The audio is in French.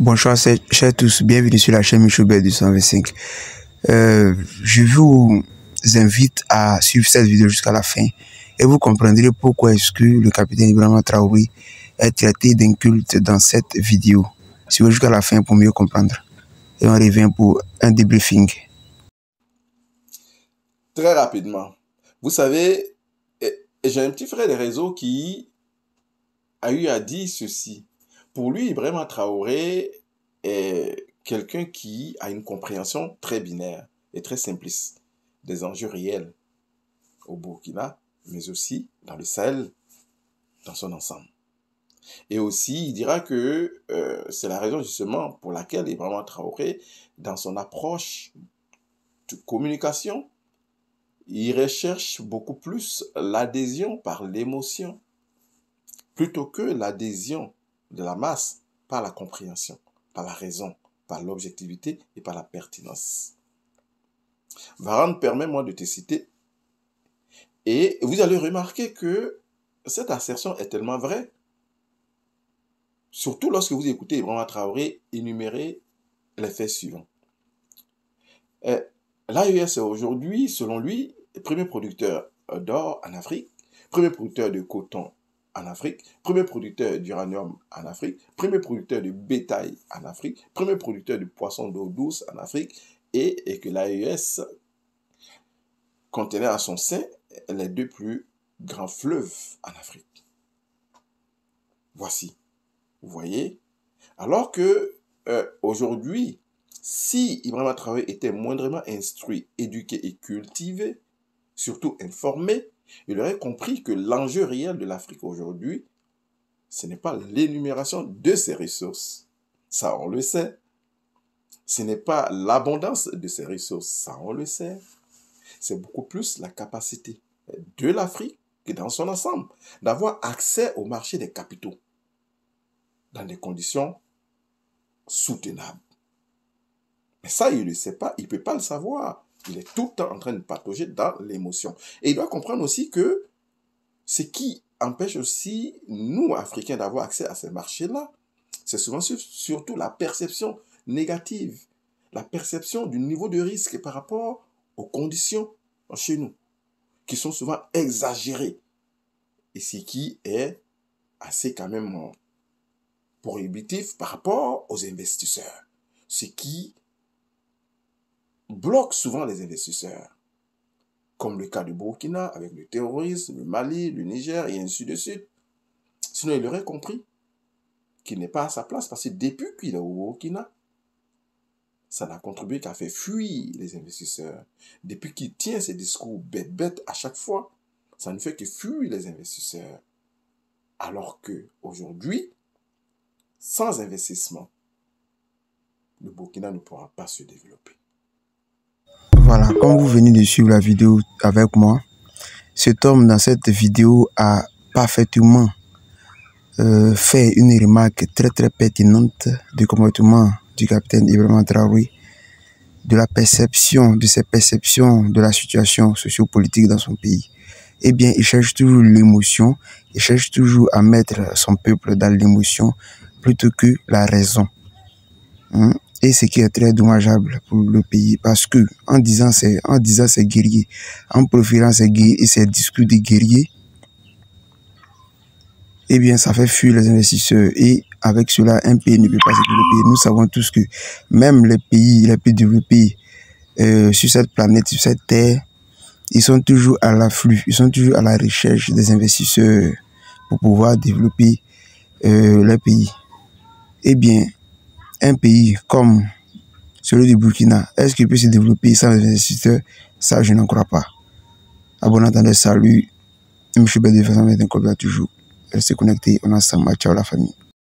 Bonjour chers tous, bienvenue sur la chaîne Michel du 125. Je vous invite à suivre cette vidéo jusqu'à la fin et vous comprendrez pourquoi est-ce que le capitaine Ibrahima Traoré est traité d'inculte dans cette vidéo. Suivez jusqu'à la fin pour mieux comprendre. Et on revient pour un débriefing. Très rapidement, vous savez, j'ai un petit frère des réseaux qui a eu à dire ceci. Pour lui, Ibrahima Traoré est quelqu'un qui a une compréhension très binaire et très simpliste des enjeux réels au Burkina, mais aussi dans le Sahel, dans son ensemble. Et aussi, il dira que c'est la raison justement pour laquelle Ibrahima Traoré, dans son approche de communication, il recherche beaucoup plus l'adhésion par l'émotion plutôt que l'adhésion de la masse par la compréhension, par la raison, par l'objectivité et par la pertinence. Varane, permets-moi de te citer, et vous allez remarquer que cette assertion est tellement vraie, surtout lorsque vous écoutez Ibrahima Traoré énumérer les faits suivants. L'AES est aujourd'hui, selon lui, le premier producteur d'or en Afrique, premier producteur de coton en Afrique, premier producteur d'uranium en Afrique, premier producteur de bétail en Afrique, premier producteur de poissons d'eau douce en Afrique, et que l'AES contenait à son sein les deux plus grands fleuves en Afrique. Voici, vous voyez. Alors que aujourd'hui, si Ibrahima Traoré était moindrement instruit, éduqué et cultivé, surtout informé, il aurait compris que l'enjeu réel de l'Afrique aujourd'hui, ce n'est pas l'énumération de ses ressources. Ça, on le sait. Ce n'est pas l'abondance de ses ressources. Ça, on le sait. C'est beaucoup plus la capacité de l'Afrique, dans son ensemble, d'avoir accès au marché des capitaux dans des conditions soutenables. Mais ça, il ne le sait pas, il ne peut pas le savoir. Il est tout le temps en train de patauger dans l'émotion. Et il doit comprendre aussi que ce qui empêche aussi, nous, Africains, d'avoir accès à ces marchés-là, c'est souvent surtout la perception négative, la perception du niveau de risque par rapport aux conditions chez nous, qui sont souvent exagérées. Et ce qui est assez quand même prohibitif par rapport aux investisseurs. Ce qui bloque souvent les investisseurs, comme le cas du Burkina avec le terrorisme, le Mali, le Niger et ainsi de suite. Sinon, il aurait compris qu'il n'est pas à sa place parce que depuis qu'il est au Burkina, ça n'a contribué qu'à faire fuir les investisseurs. Depuis qu'il tient ses discours bêtes à chaque fois, ça ne fait que fuir les investisseurs. Alors qu'aujourd'hui, sans investissement, le Burkina ne pourra pas se développer. Voilà, comme vous venez de suivre la vidéo avec moi, cet homme dans cette vidéo a parfaitement fait une remarque très pertinente du comportement du capitaine Ibrahima Traoré, de ses perceptions de la situation sociopolitique dans son pays. Eh bien, il cherche toujours l'émotion, il cherche toujours à mettre son peuple dans l'émotion plutôt que la raison. Et ce qui est très dommageable pour le pays, parce que en disant ces guerriers, en profilant ces discours de guerriers, eh bien, ça fait fuir les investisseurs. Et avec cela, un pays ne peut pas se développer. Nous savons tous que même les pays les plus développés sur cette planète, sur cette terre, ils sont toujours à l'afflux, ils sont toujours à la recherche des investisseurs pour pouvoir développer leur pays. Eh bien, un pays comme celui du Burkina, est-ce qu'il peut se développer sans les investisseurs? Ça, je n'en crois pas. À bon entendeur, salut. M. Bédé, toujours. Restez connectés, on a ensemble. Ciao la famille.